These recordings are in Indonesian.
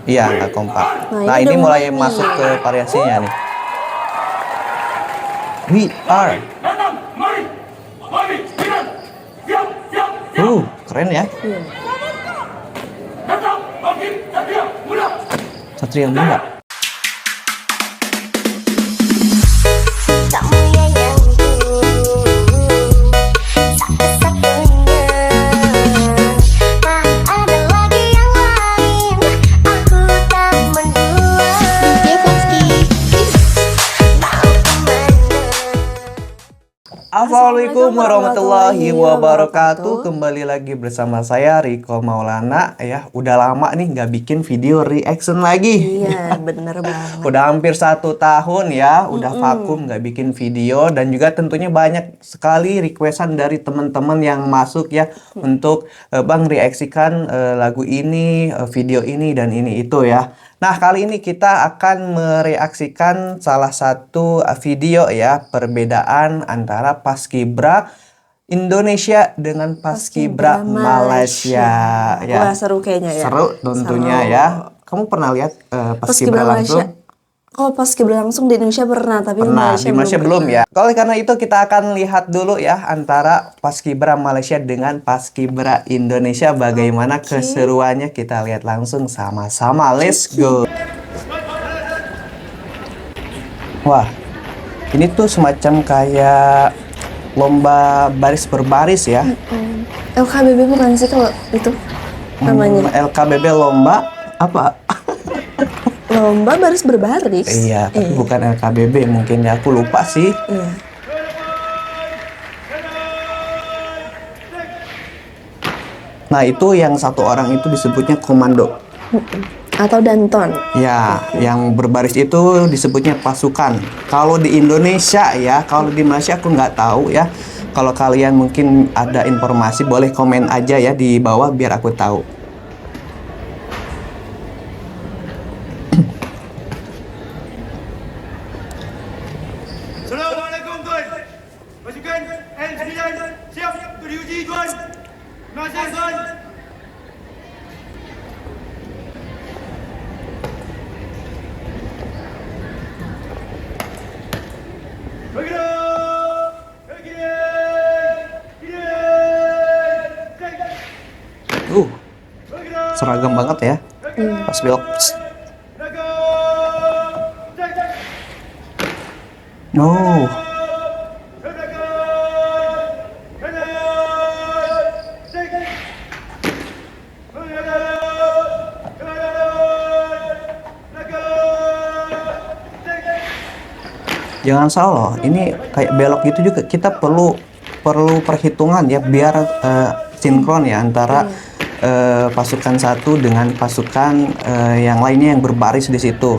Iya, nggak kompak. Nah, Nah, ini ini udah mulai mulai masuk nih. ke variasinya nih. We are. Keren ya. Iya. Satria Muda. Tak mulia yang satu-satunya. Tak ada lagi yang lain. Aku tak mendua. DJ Foxy. Mau kemana? Assalamualaikum warahmatullahi wabarakatuh. Kembali lagi bersama saya Riko Maulana ya. Udah lama nih nggak bikin video reaction lagi. Iya, bener banget. Udah hampir 1 tahun ya, udah vakum nggak bikin video, dan juga tentunya banyak sekali requestan dari teman-teman yang masuk ya untuk Bang reaksikan lagu ini, video ini dan ini itu ya. Nah, kali ini kita akan mereaksikan salah satu video ya, perbedaan antara Paskibra Indonesia dengan Paskibra Malaysia ya. Wah, seru kayaknya ya. Seru tentunya Seru. ya. Kamu pernah lihat Paskibra langsung? Oh, Paskibra langsung di Indonesia pernah, tapi Pernah, di Malaysia belum pernah. ya. Oleh karena itu kita akan lihat dulu ya antara Paskibra Malaysia dengan Paskibra Indonesia. Bagaimana keseruannya, kita lihat langsung sama-sama. Let's go. Wah, ini tuh semacam kayak lomba baris berbaris ya. LKBB bukan sih kalau itu namanya? LKBB lomba apa? Lomba baris berbaris. Iya, tapi bukan LKBB mungkin ya. Aku lupa sih. Iya. Nah, itu yang satu orang itu disebutnya komando. Atau Danton. Ya, yang berbaris itu disebutnya pasukan. Kalau di Indonesia ya, kalau di Malaysia aku nggak tahu ya. Kalau kalian mungkin ada informasi, boleh komen aja ya di bawah biar aku tahu. Assalamualaikum tuan. Pasukan N9 siap untuk diuji tuan. Terima kasih tuan. Bergerak. Ke kiri. Kiri. Cek. Bergerak. Seragam banget ya. Pas belok. Belakang. Cek. Cek. No. Jangan salah loh, ini kayak belok gitu juga kita perlu perhitungan ya biar sinkron ya antara pasukan satu dengan pasukan yang lainnya yang berbaris di situ.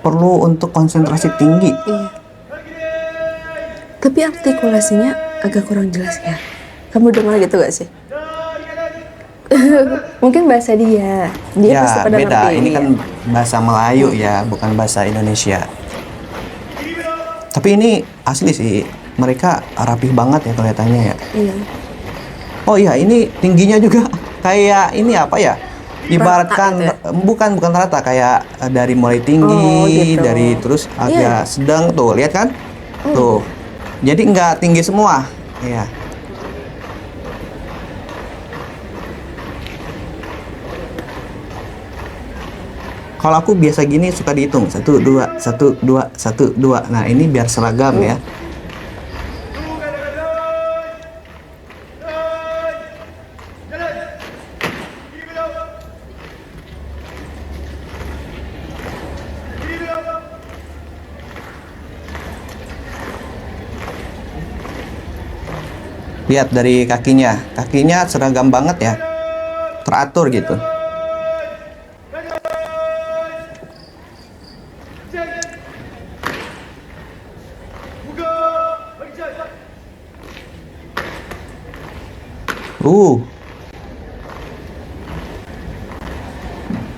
Perlu untuk konsentrasi tinggi. Iya. Tapi artikulasinya agak kurang jelas ya. Kamu dengar gitu gak sih? Mungkin bahasa dia Ya pasti pada beda, ngerti. ini kan bahasa Melayu ya, bukan bahasa Indonesia. Tapi ini asli sih, mereka rapih banget ya kelihatannya ya. Iya. Oh iya, ini tingginya juga kayak ini apa ya? Ibaratkan Rata bukan rata, kayak dari mulai tinggi, Oh, gitu. dari terus agak Iya. sedang tuh, lihat kan? Tuh. Jadi nggak tinggi semua. Iya. Kalau aku biasa gini suka dihitung 1 2 1 2 1 2. Nah, ini biar seragam ya. Lihat dari kakinya. Kakinya seragam banget ya. Teratur gitu.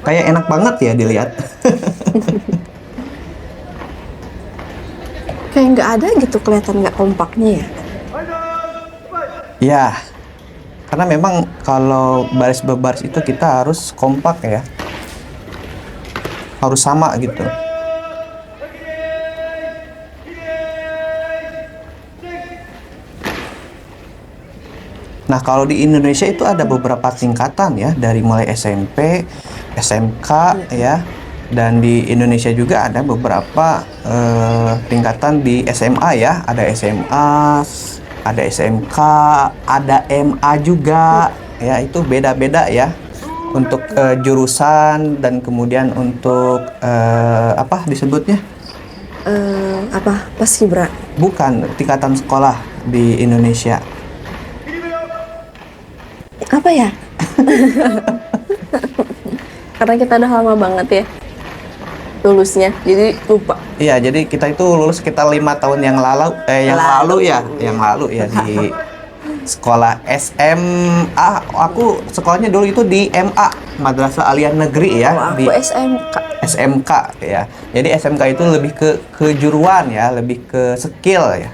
Kayak enak banget ya dilihat. Kayak nggak ada gitu kelihatan nggak kompaknya ya. Ya, Karena memang kalau baris berbaris itu kita harus kompak ya. Harus sama gitu. Nah, kalau di Indonesia itu ada beberapa tingkatan ya, dari mulai SMP, SMK ya, dan di Indonesia juga ada beberapa tingkatan di SMA ya, ada SMA, ada SMK, ada MA juga, ya itu beda-beda ya, untuk jurusan dan kemudian untuk apa disebutnya? Apa? Paskibra. Bukan, tingkatan sekolah di Indonesia. Apa ya? Karena kita udah lama banget ya lulusnya, jadi lupa. Iya, jadi kita itu lulus sekitar 5 tahun yang lalu, yang lalu ya di sekolah SMA. Aku sekolahnya dulu itu di MA, Madrasah Aliyah Negeri ya, Oh, di aku SMK. SMK ya. Jadi SMK itu lebih ke kejuruan ya, lebih ke skill ya.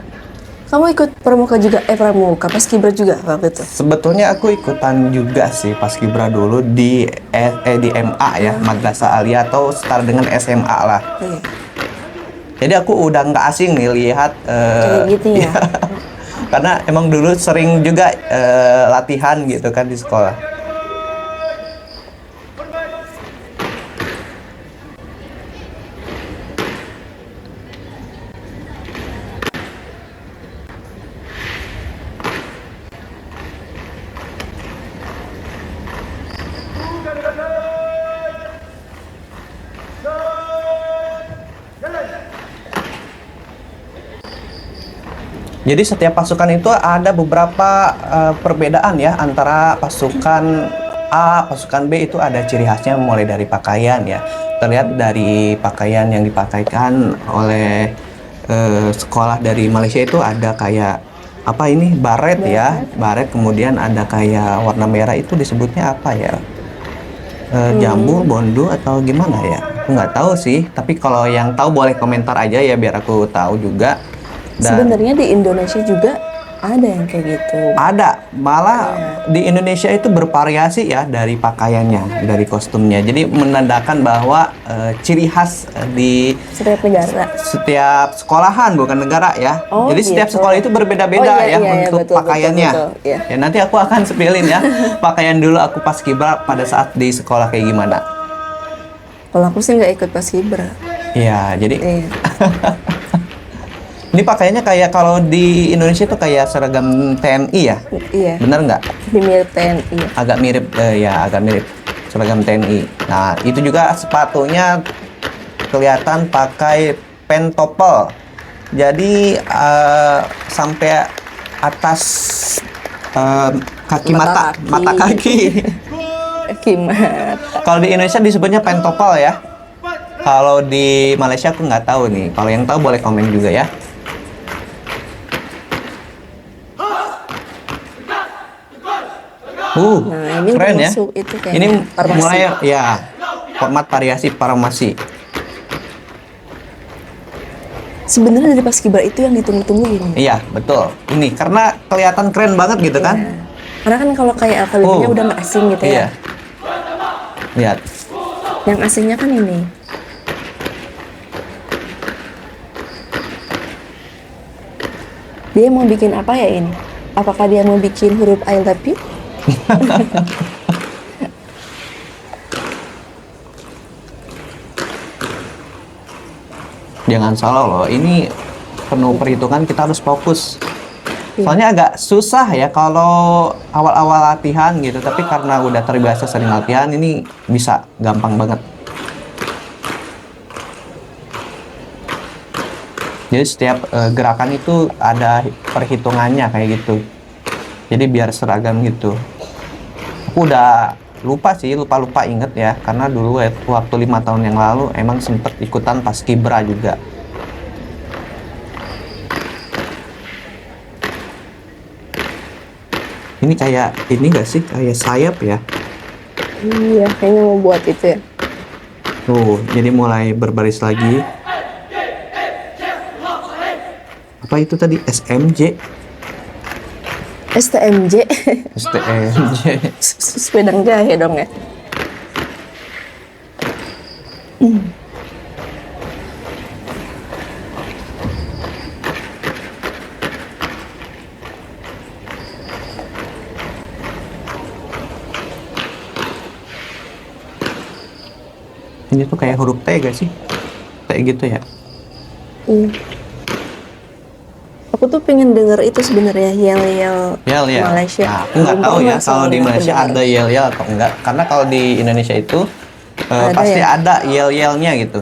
Kamu ikut pramuka juga? Pramuka, paskibra juga waktu itu? Sebetulnya aku ikutan juga sih paskibra dulu di MA ya, Madrasah Aliyah atau setara dengan SMA lah. Iya. Jadi aku udah nggak asing nih lihat Kayak gitu ya? karena emang dulu sering juga latihan gitu kan di sekolah. Jadi setiap pasukan itu ada beberapa perbedaan ya antara pasukan A, pasukan B itu ada ciri khasnya mulai dari pakaian ya. Terlihat dari pakaian yang dipakaikan oleh sekolah dari Malaysia itu ada kayak apa ini baret ya, baret kemudian ada kayak warna merah itu disebutnya apa ya? Jambu, bondu atau gimana ya? Aku nggak tahu sih. Tapi kalau yang tahu boleh komentar aja ya biar aku tahu juga. Sebenarnya di Indonesia juga ada yang kayak gitu. Ada, malah di Indonesia itu bervariasi ya dari pakaiannya, dari kostumnya. Jadi menandakan bahwa ciri khas di Setiap negara. setiap sekolahan bukan negara ya. Oh, Jadi setiap gitu. sekolah itu berbeda-beda Oh, iya, ya iya, untuk betul, pakaiannya. betul, betul, iya. Ya nanti aku akan sepilin ya pakaian dulu aku paskibra pada saat di sekolah kayak gimana. Kalau aku sih nggak ikut paskibra. Iya, jadi Iya. ini pakaiannya kayak kalau di Indonesia tuh kayak seragam TNI ya. Iya. Bener nggak? Di mirip TNI. Agak mirip ya, agak mirip seragam TNI. Nah, itu juga sepatunya kelihatan pakai pentopel. Jadi sampai atas kaki Mata mata kaki. kaki. Gimana? Kalau di Indonesia disebutnya pentopel ya. Kalau di Malaysia aku nggak tahu nih. Kalau yang tahu boleh komen juga ya. Nah, ini keren udah ya. masuk itu kayaknya, Ini farmasi. mulai ya format variasi farmasi. Sebenarnya dari paskibra itu yang ditunggu-tunggu ini. Iya, betul. Ini karena kelihatan keren banget gitu kan? Iya. Karena kan kalau kayak alfabetnya udah nggak asing gitu Iya. ya. Lihat. Yang asingnya kan ini. Dia mau bikin apa ya ini? Apakah dia mau bikin huruf I love you? Jangan salah loh, ini penuh perhitungan, kita harus fokus. Soalnya agak susah ya kalau awal-awal latihan gitu, tapi karena udah terbiasa sering latihan, ini bisa gampang banget. Jadi setiap gerakan itu ada perhitungannya kayak gitu. Jadi biar seragam gitu. Aku udah lupa sih, lupa inget ya, karena dulu waktu 5 tahun yang lalu emang sempet ikutan paskibra juga. Ini kayak ini gak sih, kayak sayap ya? Iya, kayaknya mau buat itu ya. Tuh, jadi mulai berbaris lagi. Apa itu tadi? SMJ? STMJ. STMJ. Sepedang jahe dong ya. Ini tuh kayak huruf T gak sih? T gitu ya. Iya. Aku tuh pengen denger itu sebenarnya yel-yel Yel ya. Malaysia. Nah, aku nggak Belum tahu pernah ya kalau di soalnya Malaysia dengar. ada yel-yel atau enggak. Karena kalau di Indonesia itu Ada pasti ya? ada yel-yelnya gitu.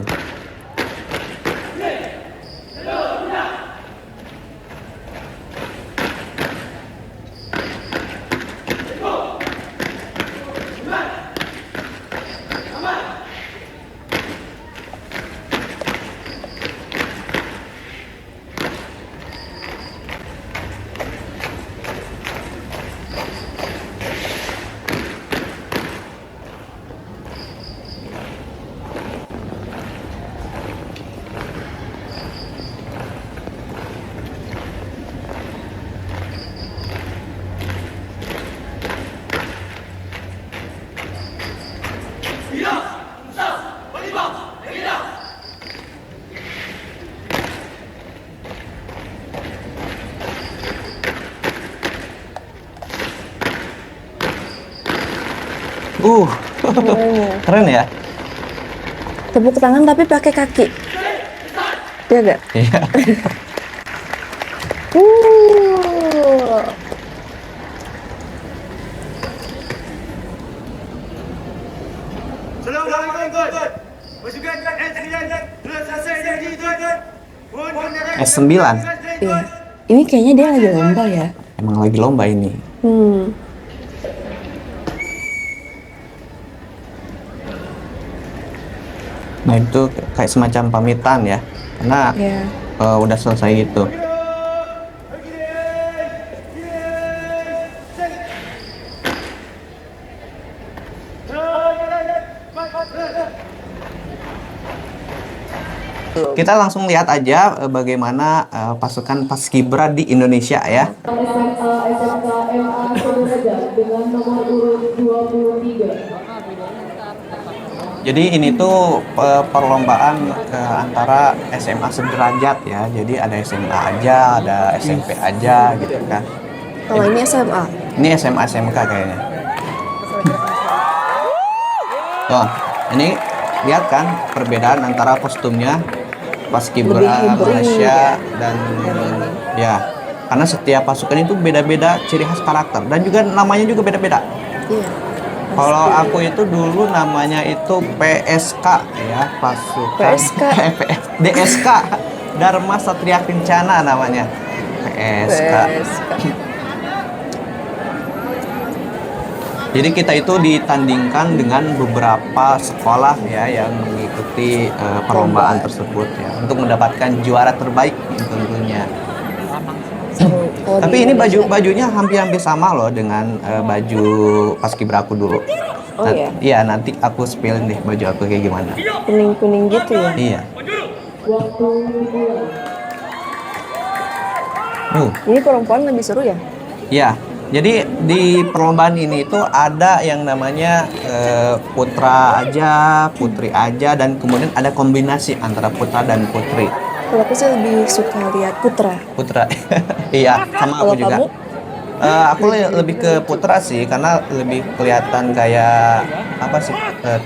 Keren ya? Tepuk tangan tapi pakai kaki. Iya gak? Iya. Assalamualaikum tuan. Pasukan S9 telah selesai jadi tuan. Mohon gunakan S9. Iya. Ini kayaknya dia lagi lomba ya. Emang lagi lomba ini. Nah itu kayak semacam pamitan ya, karena Iya. udah selesai gitu. Kita langsung lihat aja bagaimana pasukan Paskibra di Indonesia ya. Jadi ini tuh perlombaan antara SMA sederajat ya. Jadi ada SMA aja, ada SMP aja gitu kan. Kalau ini SMA. Ini SMA SMK kayaknya. Tuh, ini lihat kan perbedaan antara kostumnya Paskibra Lebih hybrid Malaysia ya. dan ya. Karena setiap pasukan itu beda-beda ciri khas karakter dan juga namanya juga beda-beda. Iya. Kalau aku itu dulu namanya itu PSK ya, pasukan PSK. DSK Dharma Satria Kencana namanya. PSK. Jadi kita itu ditandingkan dengan beberapa sekolah ya yang mengikuti perlombaan tersebut ya untuk mendapatkan juara terbaik tentunya. Kalau Tapi di ini Indonesia- bajunya hampir sama loh dengan baju Paskibra aku dulu. Oh iya? Iya, nanti aku spill deh baju aku kayak gimana. Kuning-kuning gitu ya. Iya. Ini perempuan lebih seru ya? Ya, jadi di perlombaan ini itu ada yang namanya putra aja, putri aja, dan kemudian ada kombinasi antara putra dan putri. Kalau aku sih lebih suka lihat putra. Putra, iya, sama Kalau aku juga. kamu? Aku lebih ke putra sih, karena lebih kelihatan kayak apa sih,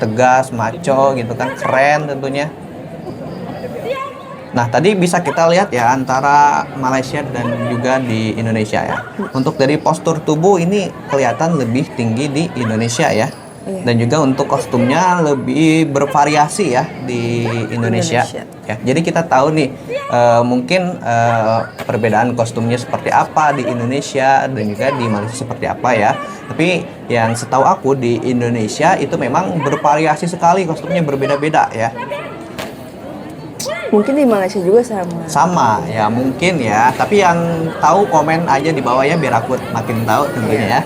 tegas, maco gitu kan, keren tentunya. Nah, tadi bisa kita lihat ya antara Malaysia dan juga di Indonesia ya. Untuk dari postur tubuh ini kelihatan lebih tinggi di Indonesia ya. Iya. Dan juga untuk kostumnya lebih bervariasi ya di Indonesia. Indonesia. Ya, jadi kita tahu nih mungkin perbedaan kostumnya seperti apa di Indonesia dan juga di Malaysia seperti apa ya. Tapi yang setahu aku di Indonesia itu memang bervariasi sekali, kostumnya berbeda-beda ya. Mungkin di Malaysia juga sama. Sama ya mungkin ya, tapi yang tahu komen aja di bawah ya biar aku makin tahu tentunya ya.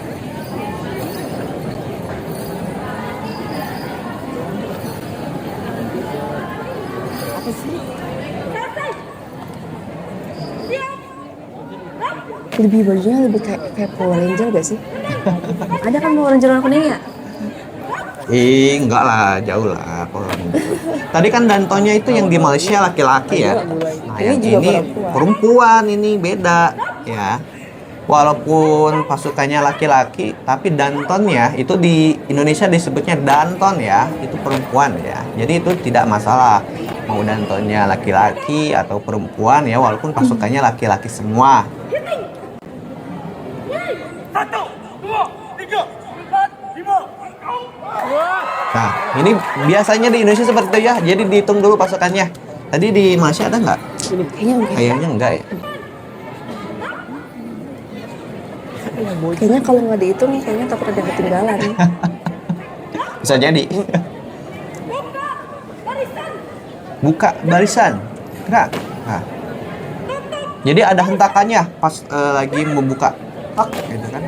Lebih bajunya lebih kayak Power Ranger gak sih? Ada kan Power Ranger warna kuning ya? Enggak lah, jauh lah. Tadi kan Dantonnya itu yang di Malaysia laki-laki ya. Nah, Ini yang juga ini perempuan, ini beda ya. Walaupun pasukannya laki-laki, tapi Dantonnya itu di Indonesia disebutnya Danton ya, itu perempuan ya. Jadi itu tidak masalah mau Dantonnya laki-laki atau perempuan ya, walaupun pasukannya laki-laki semua. 1, 2, 3, 4, 5. Nah, ini biasanya di Indonesia seperti itu ya. Jadi dihitung dulu pasukannya. Tadi di Malaysia ada nggak? Kayaknya enggak. Kayaknya enggak ya. Kayaknya kalau nggak dihitung nih, kayaknya takut ada yang ketinggalan. Bisa jadi. Buka barisan. Gerak. Nah. Jadi ada hentakannya pas lagi membuka. Tak, gitu kan.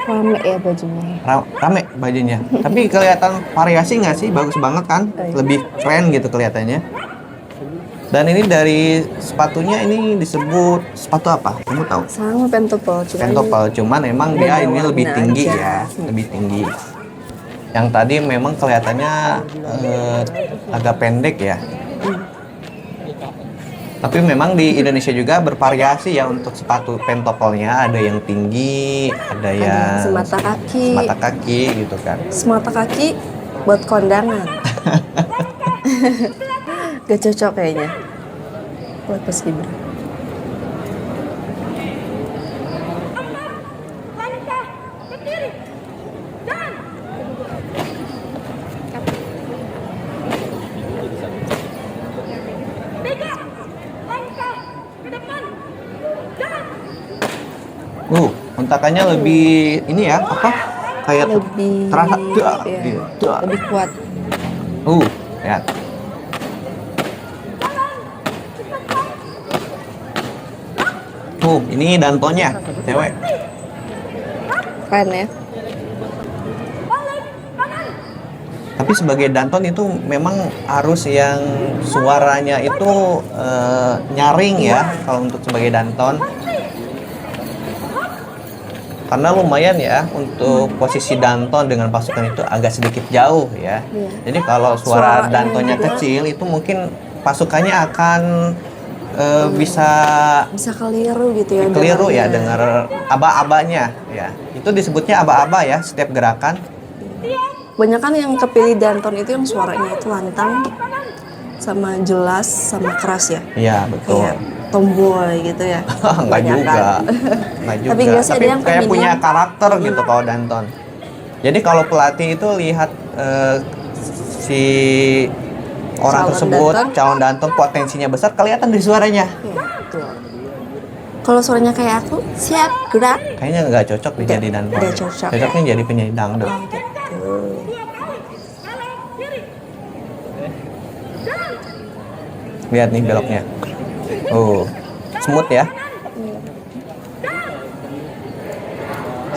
Rame ya bajunya. Rame bajunya. Tapi kelihatan variasi nggak sih? Bagus banget kan? Lebih keren gitu kelihatannya. Dan ini dari sepatunya ini disebut sepatu apa? Kamu tahu? Sama pentopel, Pentopel, cuman emang dia beda ini lebih warna tinggi aja. ya, lebih tinggi. Yang tadi memang kelihatannya agak pendek ya. Tapi memang di Indonesia juga bervariasi ya untuk sepatu pentopelnya. Ada yang tinggi, ada yang semata kaki. semata kaki gitu kan. Semata kaki buat kondangan. Gak cocok kayaknya buat paskibra. Langkah ke kiri. Dan tiga langkah ke depan. Dan Hentakannya lebih ini ya, apa? Kayak Lebih terasa ya, gitu. lebih kuat. Ya. Ini Dantonnya, cewek. Keren ya. Tapi sebagai Danton itu memang harus yang suaranya itu nyaring ya kalau untuk sebagai Danton. Karena lumayan ya untuk posisi Danton dengan pasukan itu agak sedikit jauh ya. Iya. Jadi kalau suara Suaranya Dantonnya juga. kecil itu mungkin pasukannya akan bisa Keliru gitu ya. keliru ya dengarnya. dengar aba-abanya ya. Itu disebutnya aba-aba ya setiap gerakan. Banyak kan yang kepilih Danton itu yang suaranya itu lantang, sama jelas, sama keras ya. Iya, betul. Kayak tomboy gitu ya. Enggak Kebanyakan. juga. Enggak juga. Tapi nggak sih, ada yang kayak feminin. punya karakter gitu kalau Danton. Jadi kalau pelatih itu lihat si orang Calon tersebut, Danton. calon Danton potensinya besar kelihatan di suaranya. Iya, betul. Kalau suaranya kayak aku, siap gerak. Kayaknya nggak cocok nih jadi Danton. Nggak cocok. Cocoknya jadi penyanyi dangdut. Lihat nih beloknya. Smooth ya.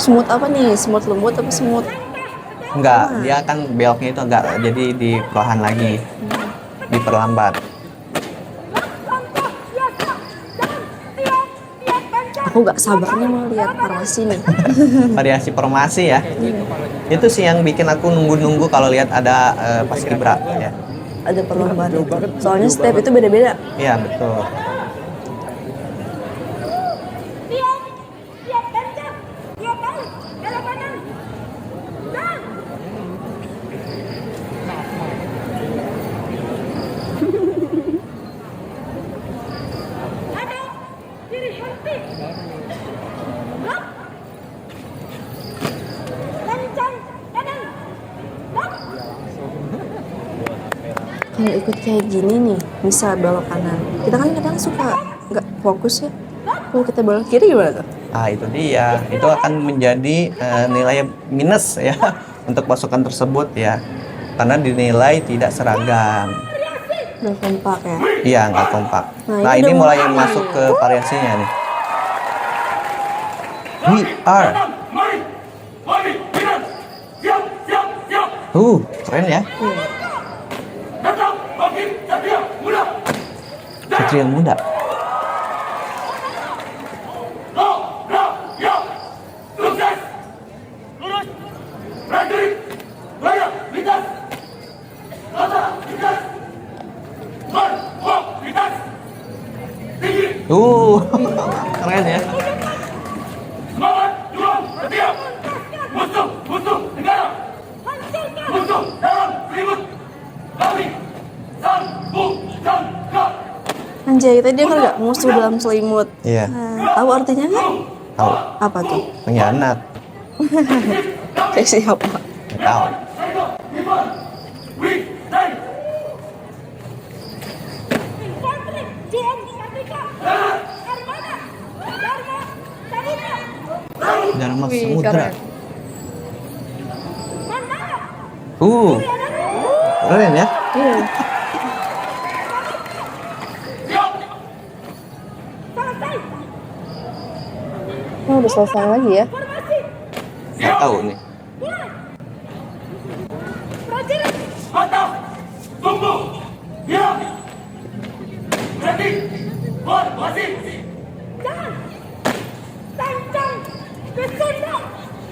Smooth apa nih? Smooth lembut apa smooth? Enggak, dia kan beloknya itu agak jadi di perlahan lagi. Diperlambat. Aku gak sabar nih mau lihat parasi nih. Variasi formasi ya. Itu sih yang bikin aku nunggu-nunggu kalau lihat ada paskibra ya. Ada perlombaan itu. Soalnya step itu beda-beda. Iya, betul. siap kencang. 2 kali belok kanan. Dan hadap kiri henti. Blok. Kencang kanan. Blok. Kalau ikut kayak gini nih, bisa belok kanan. Kita kan kadang suka nggak fokus ya. Kalau kita belok kiri gimana tuh? Ah, itu dia. Itu akan menjadi nilai minus ya untuk pasukan tersebut ya. Karena dinilai tidak seragam. Udah kompak ya. Iya, nggak kompak. Nah, Nah, ini ini udah mulai mulai. masuk ke variasinya nih. We are. Mari, mari, hilang. Siap, siap, siap. Keren ya. Datang, bangkit. putri yang muda. Sukses. Lurus. Prajurit. Goyang. Lintas. Kota. Lintas. Lintas. Tinggi. Keren ya. Semangat. Juang. Bersiap. Musuh. Negara. Musuh. Dalam. Ribut. Kami. Sangka. Anjay, tadi dia kan nggak musuh dalam selimut. Iya. Tahu artinya nggak? Tahu. Apa tuh? Pengkhianat. Kayak siapa? Nggak tahu. Infanteri, Juang, Kartika, Armada, Dharma, Samudra, Dharma Wih, Samudra. keren. Mandala, Keren ya. Iya. selesai, Oh, udah selesai lagi ya? formasi, Nggak tahu nih. mulai. Prajurit, Mantap. Tunggu. Diam. Berhenti. Formasi. jangan. Sancang, Kesunda,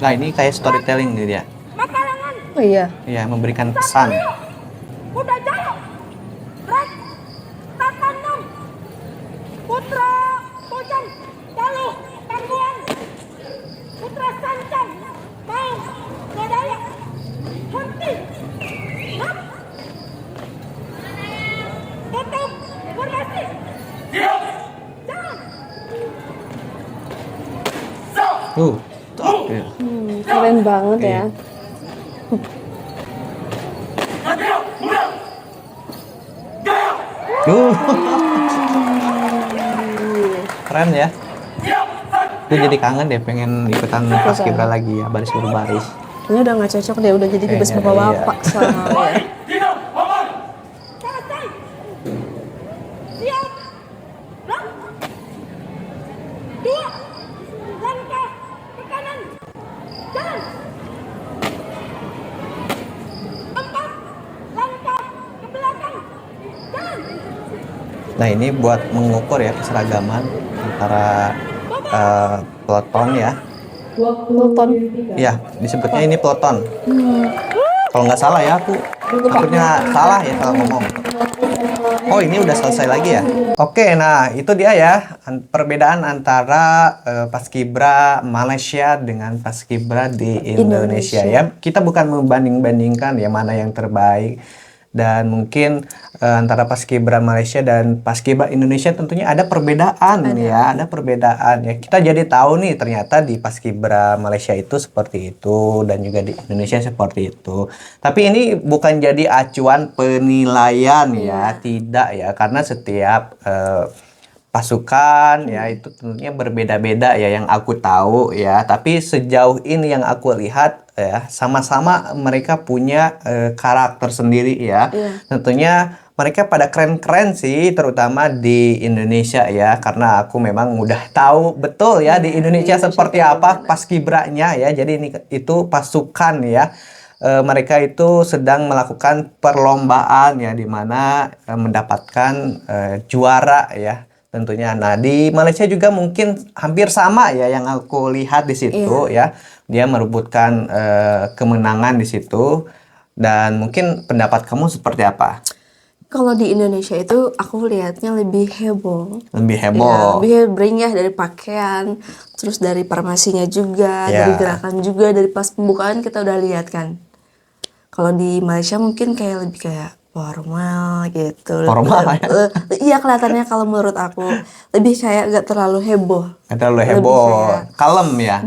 Nah, ini kayak storytelling nih dia. Makalangan, Oh iya. Iya, memberikan pesan. Kuda Jaya, Rek, Tatanam, Putra Pojang, Galuh, Tangguan, Putra Sancang, Mau, Lodaya, Henti, Hap, Tutup, Formasi, Diam. jangan. Tuh. Iya. Keren banget ya. Satria. Muda. Jaya. Keren ya. Siap. Gue jadi kangen deh pengen ikutan paskibra lagi ya, baris berbaris. Kayaknya udah nggak cocok deh, udah jadi bebas Kayaknya bapak-bapak selama ya. Tidak. Paman. Selesai. Siap. Ram. 2. Langkah ke kanan. Jalan. 4. Langkah ke belakang. Jalan. Nah, ini buat mengukur ya keseragaman antara peloton ya. Nonton. Iya, disebutnya ini peloton. Kalau nggak salah ya, aku takutnya salah ya kalau ngomong. Oh, ini udah selesai lagi ya. Oke, nah itu dia ya perbedaan antara paskibra Malaysia dengan paskibra di Indonesia ya. Kita bukan membanding-bandingkan ya mana yang terbaik. Dan mungkin antara paskibra Malaysia dan paskibra Indonesia tentunya ada perbedaan ya, ada perbedaan ya. Kita jadi tahu nih ternyata di paskibra Malaysia itu seperti itu dan juga di Indonesia seperti itu. Tapi ini bukan jadi acuan penilaian ya, tidak ya, karena setiap pasukan ya itu tentunya berbeda-beda ya yang aku tahu ya. Tapi sejauh ini yang aku lihat ya sama-sama mereka punya karakter sendiri ya. Tentunya mereka pada keren-keren sih, terutama di Indonesia ya, karena aku memang udah tahu betul ya di Indonesia seperti apa paskibranya ya. Jadi ini itu pasukan ya. Mereka itu sedang melakukan perlombaan ya, di mana mendapatkan juara ya tentunya. Nah, di Malaysia juga mungkin hampir sama ya yang aku lihat di situ ya. Dia merebutkan kemenangan di situ. Dan mungkin pendapat kamu seperti apa? Kalau di Indonesia itu aku lihatnya lebih heboh. Lebih Ya, heboh. lebih hebring ya, dari pakaian, terus dari formasinya juga, Ya. dari gerakan juga, dari pas pembukaan kita udah lihat kan. Kalau di Malaysia mungkin kayak lebih kayak formal gitu. Formal ya? Iya, kelihatannya kalau menurut aku lebih kayak gak terlalu heboh. Nggak terlalu Lebih heboh, kayak, kalem ya,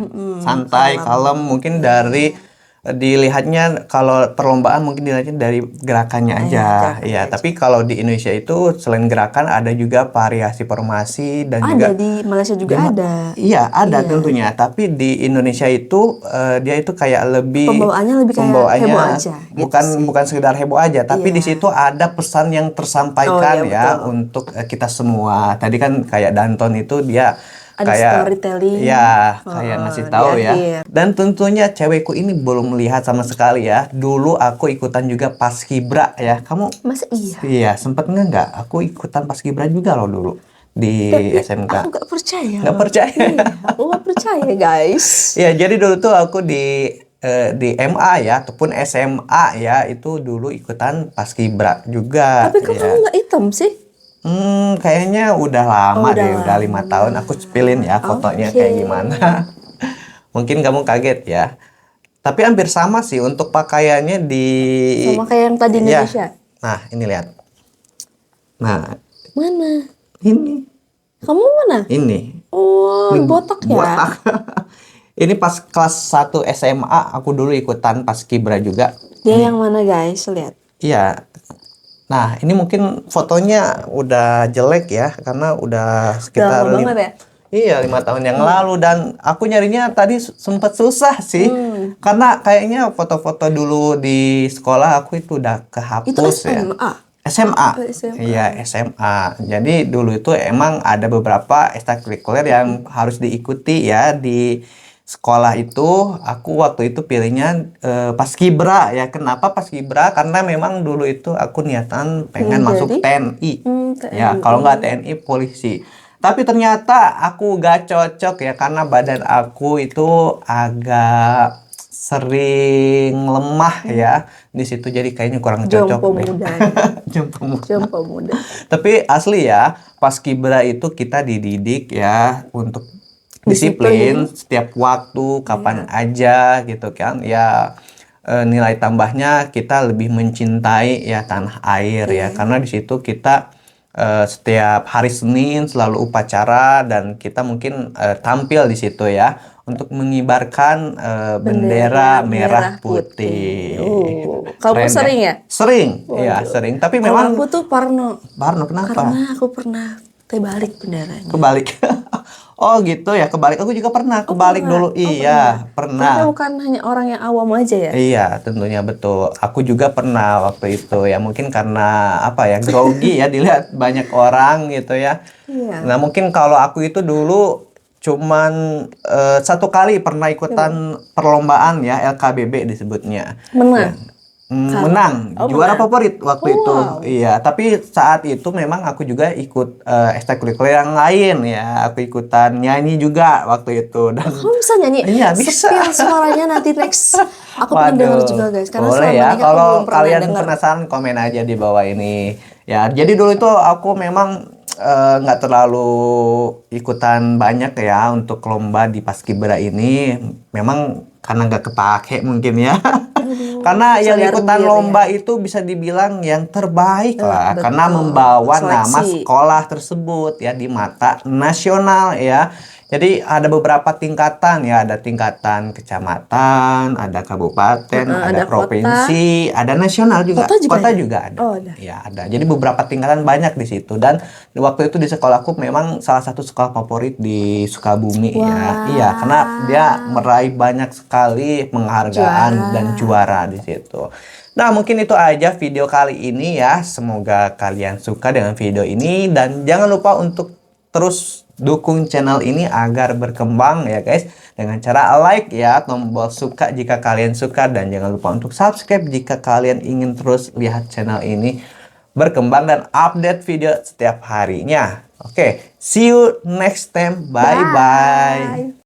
santai, kalem. Mungkin dari dilihatnya kalau perlombaan mungkin dilihatnya dari gerakannya aja, gerakannya ya. aja. Tapi kalau di Indonesia itu selain gerakan ada juga variasi formasi dan juga ada di Malaysia juga ada. Iya, ada Iya. tentunya. Tapi di Indonesia itu dia itu kayak lebih Pembawaannya lebih kayak heboh aja, gitu bukan sih. bukan sekedar heboh aja, tapi Iya. di situ ada pesan yang tersampaikan Oh, iya, ya betul. untuk kita semua. Tadi kan kayak Danton itu dia Ada storytelling. Ya, kayak ngasih tahu di ya. akhir. Dan tentunya cewekku ini belum melihat sama sekali ya. Dulu aku ikutan juga paskibra ya. Kamu Masa iya? iya, sempet nggak? Aku ikutan paskibra juga loh dulu di Tapi SMK. aku gak percaya. Nggak percaya? Iya, aku gak percaya guys. Ya, jadi dulu tuh aku di MA ya ataupun SMA ya, itu dulu ikutan paskibra juga. Tapi kok ya. kamu gak hitam sih? Kayaknya udah lama Oh, udah deh, udah 5 lama. tahun. Aku spilin ya fotonya Oke. kayak gimana. Mungkin kamu kaget ya. Tapi hampir sama sih untuk pakaiannya di... Sama kayak yang tadi Ya. Indonesia. Nah, ini lihat. Nah, Mana? ini. Kamu mana? Ini. Oh, Ini botak ya? botak. Ini pas kelas 1 SMA, aku dulu ikutan paskibra juga. Dia yang mana guys? Lihat. Iya. Nah, ini mungkin fotonya udah jelek ya, karena udah sekitar lama banget ya? Iya, 5 tahun yang lalu, dan aku nyarinya tadi sempet susah sih. Hmm. Karena kayaknya foto-foto dulu di sekolah aku itu udah kehapus Itu ya. SMA. SMA. Oh, SMA. Iya, SMA. Jadi dulu itu emang ada beberapa ekstrakurikuler yang harus diikuti ya di sekolah itu. Aku waktu itu pilihnya paskibra ya. Kenapa paskibra? Karena memang dulu itu aku niatan pengen masuk Jadi? TNI. Ya, TNI. kalau nggak TNI polisi. Tapi ternyata aku gak cocok ya, karena badan aku itu agak sering lemah ya. Di situ jadi kayaknya kurang cocok Jompo deh. muda. Jompo muda. Jompo muda. Tapi asli ya, paskibra itu kita dididik ya untuk Disiplin. disiplin setiap waktu, kapan aja gitu kan. Ya, nilai tambahnya kita lebih mencintai ya tanah air ya, karena di situ kita setiap hari Senin selalu upacara, dan kita mungkin tampil di situ ya untuk mengibarkan bendera merah putih. Kamu Keren sering ya? Sering, iya sering. Tapi Kalau memang aku tuh parno. kenapa? Karena aku pernah terbalik benderanya. Kebalik. Oh gitu ya, kebalik. Aku juga pernah kebalik dulu. Iya, Karena pernah. bukan hanya orang yang awam aja ya. Iya, tentunya betul. Aku juga pernah waktu itu ya, mungkin karena apa ya, grogi ya, dilihat banyak orang gitu ya. Iya. Nah, mungkin kalau aku itu dulu cuman 1 kali pernah ikutan perlombaan ya, LKBB disebutnya. Menang. Menang, Oh, juara menang. favorit waktu itu. Wow. Iya, tapi saat itu memang aku juga ikut ekstrakurikuler yang lain ya. Aku ikutan nyanyi juga waktu itu, dan Kamu bisa nyanyi? Iya, bisa. Spill suaranya nanti next. Aku pengen denger juga guys. Karena boleh selama ya. ini aku Kalau belum pernah kalian denger. penasaran, komen aja di bawah ini. Ya, jadi dulu itu aku memang nggak terlalu ikutan banyak ya untuk lomba di paskibra ini. Memang karena nggak kepake mungkin ya. Karena yang sadar ikutan diri lomba itu bisa dibilang yang terbaik lah, betul. karena membawa nama Seleksi. sekolah tersebut ya di mata nasional ya. Jadi ada beberapa tingkatan ya, ada tingkatan kecamatan, ada kabupaten, ada ada provinsi, ada nasional juga. Kota juga ya? juga ada. Oh, ada. Ya, ada. Jadi beberapa tingkatan banyak di situ, dan waktu itu di sekolahku memang salah satu sekolah favorit di Sukabumi ya. Wah. Iya, karena dia meraih banyak sekali penghargaan dan juara di situ. Nah, mungkin itu aja video kali ini ya. Semoga kalian suka dengan video ini, dan jangan lupa untuk terus dukung channel ini agar berkembang ya guys, dengan cara like ya, tombol suka jika kalian suka, dan jangan lupa untuk subscribe jika kalian ingin terus lihat channel ini berkembang dan update video setiap harinya. Oke, see you next time. Bye bye.